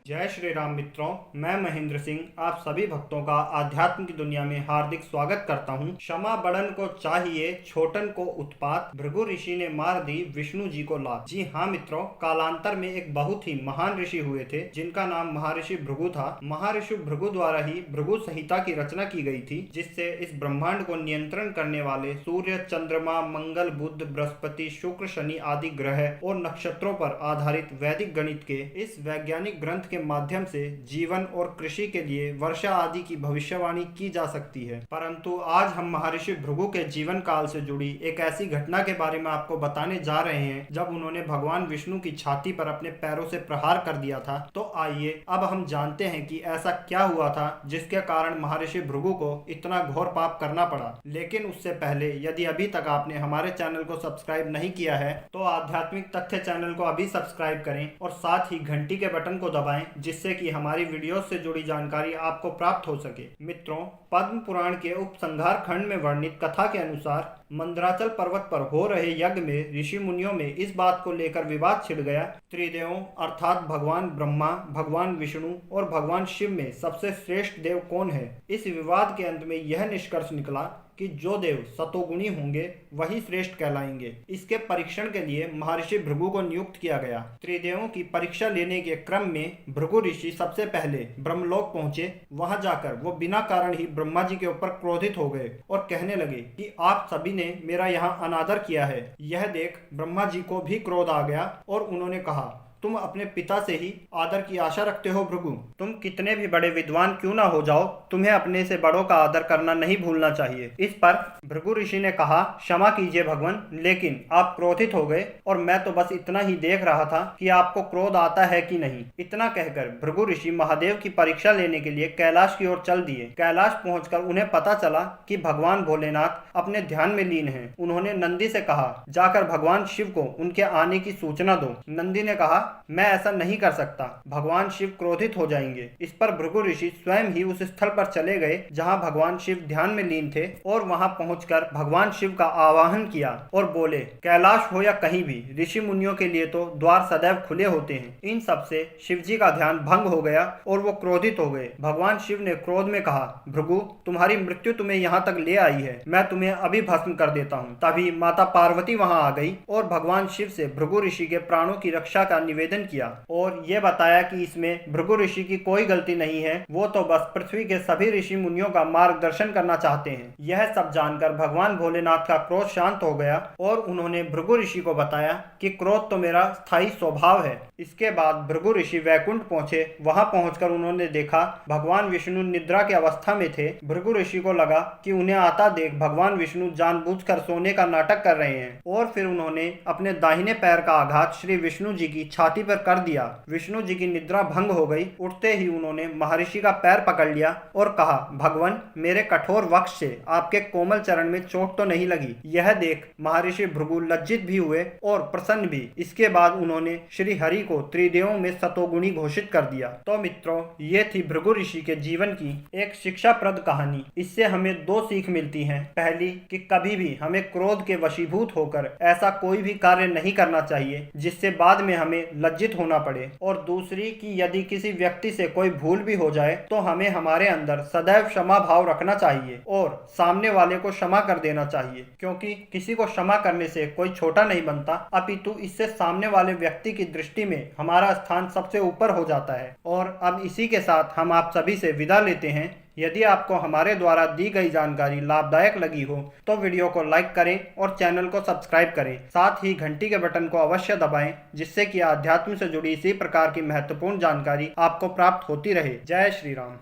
जय श्री राम मित्रों, मैं महेंद्र सिंह आप सभी भक्तों का आध्यात्म की दुनिया में हार्दिक स्वागत करता हूं। क्षमा बड़न को चाहिए, छोटन को उत्पात, भृगु ऋषि ने मार दी विष्णु जी को लात। जी हाँ मित्रों, कालांतर में एक बहुत ही महान ऋषि हुए थे जिनका नाम महर्षि भृगु था। महर्षि भृगु द्वारा ही भृगु संहिता की रचना की गई थी, जिससे इस ब्रह्मांड को नियंत्रण करने वाले सूर्य, चंद्रमा, मंगल, बुध, बृहस्पति, शुक्र, शनि आदि ग्रह और नक्षत्रों पर आधारित वैदिक गणित के इस वैज्ञानिक ग्रंथ के माध्यम से जीवन और कृषि के लिए वर्षा आदि की भविष्यवाणी की जा सकती है। परंतु आज हम महर्षि भृगु के जीवन काल से जुड़ी एक ऐसी घटना के बारे में आपको बताने जा रहे हैं जब उन्होंने भगवान विष्णु की छाती पर अपने पैरों से प्रहार कर दिया था। तो आइए अब हम जानते हैं कि ऐसा क्या हुआ था जिसके कारण महर्षि भृगु को इतना घोर पाप करना पड़ा। लेकिन उससे पहले यदि अभी तक आपने हमारे चैनल को सब्सक्राइब नहीं किया है तो आध्यात्मिक तथ्य चैनल को अभी सब्सक्राइब करें और साथ ही घंटी के बटन को दबाएं, जिससे कि हमारी वीडियो से जुड़ी जानकारी आपको प्राप्त हो सके। मित्रों, पद्म पुराण के उपसंहार खंड में वर्णित कथा के अनुसार मंदराचल पर्वत पर हो रहे यज्ञ में ऋषि मुनियों में इस बात को लेकर विवाद छिड़ गया। त्रिदेवों अर्थात भगवान ब्रह्मा, भगवान विष्णु और भगवान शिव में सबसे श्रेष्ठ देव कौन है। इस विवाद के अंत में यह निष्कर्ष निकला कि जो देव सतोगुणी होंगे वही श्रेष्ठ कहलाएंगे। इसके परीक्षण के लिए महर्षि भृगु को नियुक्त किया गया। त्रिदेवों की परीक्षा लेने के क्रम में भृगु ऋषि सबसे पहले ब्रह्मलोक पहुंचे। वहां जाकर वो बिना कारण ही ब्रह्मा जी के ऊपर क्रोधित हो गए और कहने लगे कि आप सभी ने मेरा यहाँ अनादर किया है। यह देख ब्रह्मा जी को भी क्रोध आ गया और उन्होंने कहा, तुम अपने पिता से ही आदर की आशा रखते हो भृगु। तुम कितने भी बड़े विद्वान क्यों ना हो जाओ, तुम्हें अपने से बड़ों का आदर करना नहीं भूलना चाहिए। इस पर भृगु ऋषि ने कहा, क्षमा कीजिए भगवान, लेकिन आप क्रोधित हो गए और मैं तो बस इतना ही देख रहा था कि आपको क्रोध आता है कि नहीं। इतना कहकर भृगु ऋषि महादेव की परीक्षा लेने के लिए कैलाश की ओर चल दिए। कैलाश पहुंचकर उन्हें पता चला कि भगवान भोलेनाथ अपने ध्यान में लीन हैं। उन्होंने नंदी से कहा, जाकर भगवान शिव को उनके आने की सूचना दो। नंदी ने कहा, मैं ऐसा नहीं कर सकता, भगवान शिव क्रोधित हो जाएंगे। इस पर भृगु ऋषि स्वयं ही उस स्थल पर चले गए जहां भगवान शिव ध्यान में लीन थे और वहां पहुंचकर भगवान शिव का आवाहन किया और बोले, कैलाश हो या कहीं भी ऋषि मुनियों के लिए तो द्वार सदैव खुले होते हैं। इन सब से शिव जी का ध्यान भंग हो गया और वो क्रोधित हो गए। भगवान शिव ने क्रोध में कहा, भृगु, तुम्हारी मृत्यु तुम्हें यहाँ तक ले आई है, मैं तुम्हें अभी भस्म कर देता हूँ। तभी माता पार्वती वहां आ गई और भगवान शिव से भृगु ऋषि के प्राणों की रक्षा का निवेदन किया और ये बताया कि इसमें भृगु ऋषि की कोई गलती नहीं है, वो तो बस पृथ्वी के सभी ऋषि मुनियों का मार्गदर्शन करना चाहते हैं। यह सब जानकर भगवान भोलेनाथ का क्रोध शांत हो गया और उन्होंने भृगु ऋषि को बताया कि क्रोध तो मेरा स्थायी स्वभाव है। इसके बाद भृगु ऋषि वैकुंठ पहुंचे। वहां पहुंचकर उन्होंने देखा भगवान विष्णु निद्रा की अवस्था में थे। भृगु ऋषि को लगा कि उन्हें आता देख भगवान विष्णु जानबूझकर सोने का नाटक कर रहे हैं और फिर उन्होंने अपने दाहिने पैर का आघात श्री विष्णु जी की छाती पर कर दिया। विष्णु जी की निद्रा भंग हो गई। उठते ही उन्होंने महर्षि का पैर पकड़ लिया और कहा, भगवान, मेरे कठोर वक्ष से आपके कोमल चरण में चोट तो नहीं लगी। यह देख महर्षि भृगु लज्जित भी हुए और प्रसन्न भी। इसके बाद उन्होंने श्री हरि को त्रिदेवों में सतोगुणी घोषित कर दिया। तो मित्रों, ये थी भृगु ऋषि के जीवन की एक शिक्षाप्रद कहानी। इससे हमें दो सीख मिलती हैं। पहली, कि कभी भी हमें क्रोध के वशीभूत होकर ऐसा कोई भी कार्य नहीं करना चाहिए जिससे बाद में हमें लज्जित होना पड़े। और दूसरी, कि यदि किसी व्यक्ति से कोई भूल भी हो जाए तो हमें हमारे अंदर सदैव क्षमा भाव रखना चाहिए और सामने वाले को क्षमा कर देना चाहिए, क्योंकि किसी को क्षमा करने से कोई छोटा नहीं बनता, अपितु इससे सामने वाले व्यक्ति की दृष्टि में हमारा स्थान सबसे ऊपर हो जाता है। और अब इसी के साथ हम आप सभी से विदा लेते हैं। यदि आपको हमारे द्वारा दी गई जानकारी लाभदायक लगी हो तो वीडियो को लाइक करें और चैनल को सब्सक्राइब करें। साथ ही घंटी के बटन को अवश्य दबाएं, जिससे कि आध्यात्म से जुड़ी इसी प्रकार की महत्वपूर्ण जानकारी आपको प्राप्त होती रहे। जय श्री राम।